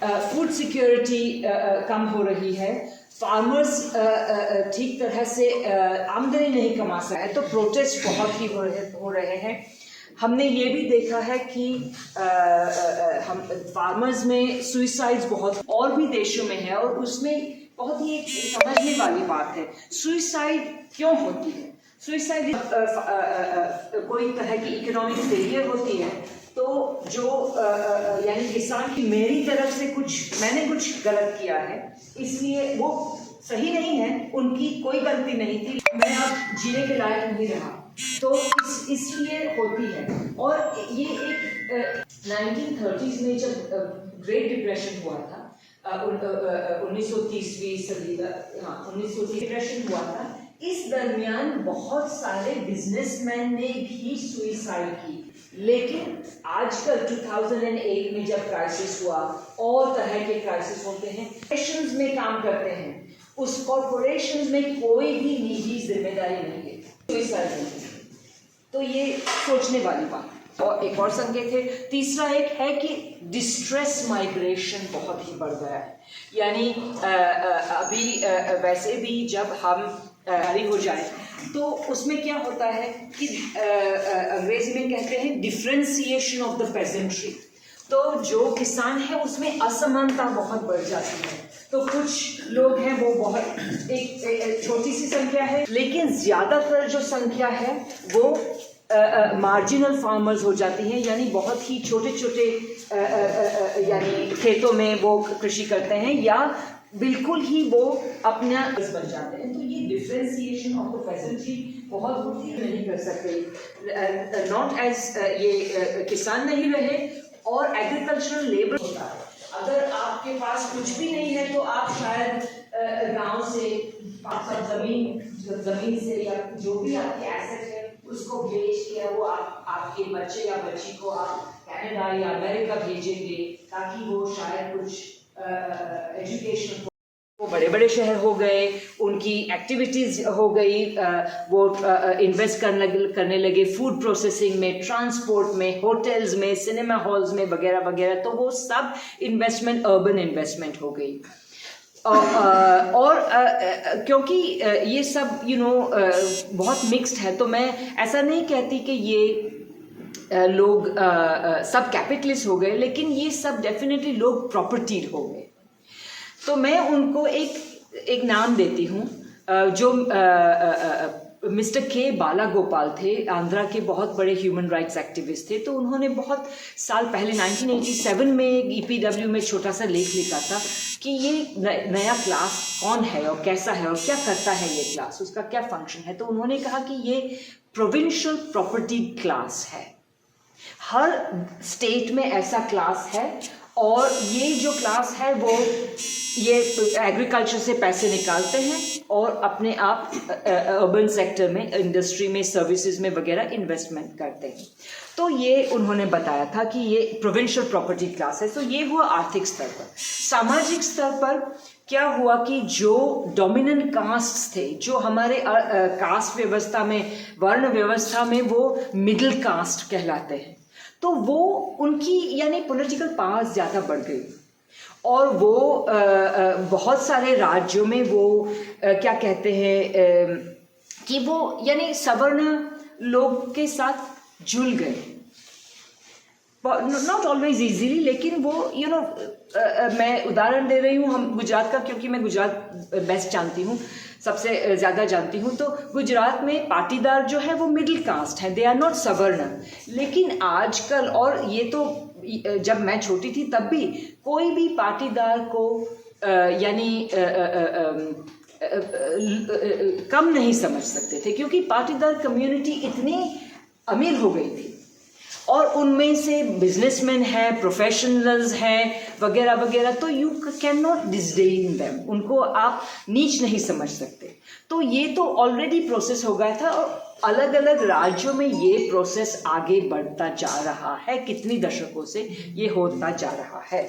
Food security कम हो रही है, फार्मर्स ठीक तरह से आमदनी नहीं कमा सकते, तो प्रोटेस्ट बहुत ही हो रहे हैं। हमने ये भी देखा है कि हम फार्मर्स में सुइसाइड्स बहुत और भी देशों में है, और उसमें बहुत ही एक समझने वाली बात है, सुइसाइड क्यों होती है। सुइसाइड कोई तरह की इकोनॉमिक फेलियर होती है, तो जो यानी किसान की मेरी तरफ से मैंने कुछ गलत किया है, इसलिए वो सही नहीं है, उनकी कोई गलती नहीं थी, मैं अब जीने के लायक नहीं रहा, तो इसलिए होती है। और ये एक 1930s में जब ग्रेट डिप्रेशन हुआ था, 1930वीं सदी का, हाँ 1930 डिप्रेशन हुआ था, इस दरमियान बहुत सारे बिजनेसमैन ने भी सुइसाइड की। लेकिन आजकल 2008 में जब क्राइसिस हुआ, और तरह के क्राइसिस होते हैं, कॉर्पोरेशंस में काम करते हैं, उस कॉर्पोरेशंस में कोई भी निजी जिम्मेदारी नहीं है सुइसाइड होती है। तो ये सोचने वाली बात। और एक और संकेत है, तीसरा एक है कि डिस्ट्रेस माइग्रेशन बहुत ही बढ़ गया है। यानी अभी वैसे भी जब हम जारी हो जाए तो उसमें क्या होता है कि अंग्रेजी में कहते हैं डिफरेंशिएशन ऑफ द पेजेंट्री, तो जो किसान है उसमें असमानता बहुत बढ़ जाती है। तो कुछ लोग हैं वो बहुत एक छोटी सी संख्या है, लेकिन ज्यादातर जो संख्या है वो मार्जिनल फार्मर्स हो जाती हैं, यानी बहुत ही छोटे छोटे यानी खेतों में वो कृषि करते हैं, या बिल्कुल ही वो अपना बन जाते हैं। तो ये डिफरेंशिएशन ऑफ द पेजेंट्री बहुत होती है, नहीं कर सकते, नॉट एज ये किसान नहीं रहे, और एग्रीकल्चरल लेबर होता है। अगर आपके पास कुछ भी नहीं है तो आप शायद गांव से जमीन से या जो भी आपके एसेट है उसको बेच के वो आपके बच्चे या बच्ची को आप कनाडा या अमेरिका भेजेंगे, ताकि वो शायद कुछ एजुकेशन, वो बड़े बड़े शहर हो गए, उनकी एक्टिविटीज़ हो गई, वो इन्वेस्ट करने लगे फूड प्रोसेसिंग में, ट्रांसपोर्ट में, होटल्स में, सिनेमा हॉल्स में वगैरह वगैरह, तो वो सब इन्वेस्टमेंट अर्बन इन्वेस्टमेंट हो गई। और क्योंकि ये सब बहुत मिक्स्ड है, तो मैं ऐसा नहीं कहती कि ये लोग सब कैपिटलिस्ट हो गए, लेकिन ये सब डेफिनेटली लोग प्रॉपर्टीड हो गए। तो मैं उनको एक नाम देती हूँ, जो मिस्टर के बालागोपाल थे, आंध्रा के बहुत बड़े ह्यूमन राइट्स एक्टिविस्ट थे। तो उन्होंने बहुत साल पहले 1987 में एक EPW में छोटा सा लेख लिखा था कि ये नया क्लास कौन है और कैसा है और क्या करता है ये क्लास, उसका क्या फंक्शन है। तो उन्होंने कहा कि ये प्रोविंशियल प्रॉपर्टी क्लास है, हर स्टेट में ऐसा क्लास है, और ये जो क्लास है वो ये एग्रीकल्चर से पैसे निकालते हैं और अपने आप अर्बन सेक्टर में, इंडस्ट्री में, सर्विसेज में वगैरह इन्वेस्टमेंट करते हैं। तो ये उन्होंने बताया था कि ये प्रोविंशियल प्रॉपर्टी क्लास है। तो ये हुआ आर्थिक स्तर पर। सामाजिक स्तर पर क्या हुआ कि जो डोमिनेंट कास्ट थे, जो हमारे कास्ट व्यवस्था में, वर्ण व्यवस्था में वो मिडिल कास्ट कहलाते हैं, तो वो उनकी यानी पॉलिटिकल पावर्स ज़्यादा बढ़ गई, और वो बहुत सारे राज्यों में वो क्या कहते हैं कि वो यानी सवर्ण लोग के साथ जुड़ गए, नॉट ऑलवेज इजीली, लेकिन वो मैं उदाहरण दे रही हूँ हम गुजरात का, क्योंकि मैं गुजरात बेस्ट जानती हूँ, सबसे ज़्यादा जानती हूँ। तो गुजरात में पाटीदार जो है वो मिडिल कास्ट है, दे आर नॉट सवर्ण। लेकिन आजकल, और ये तो जब मैं छोटी थी तब भी, कोई भी पाटीदार को यानी कम नहीं समझ सकते थे, क्योंकि पाटीदार कम्युनिटी इतनी अमीर हो गई थी, और उनमें से बिजनेसमैन हैं, प्रोफेशनल्स हैं वगैरह वगैरह, तो you can not disdain them, उनको आप नीच नहीं समझ सकते। तो ये तो ऑलरेडी प्रोसेस हो गया था, और अलग अलग राज्यों में ये प्रोसेस आगे बढ़ता जा रहा है, कितनी दशकों से ये होता जा रहा है।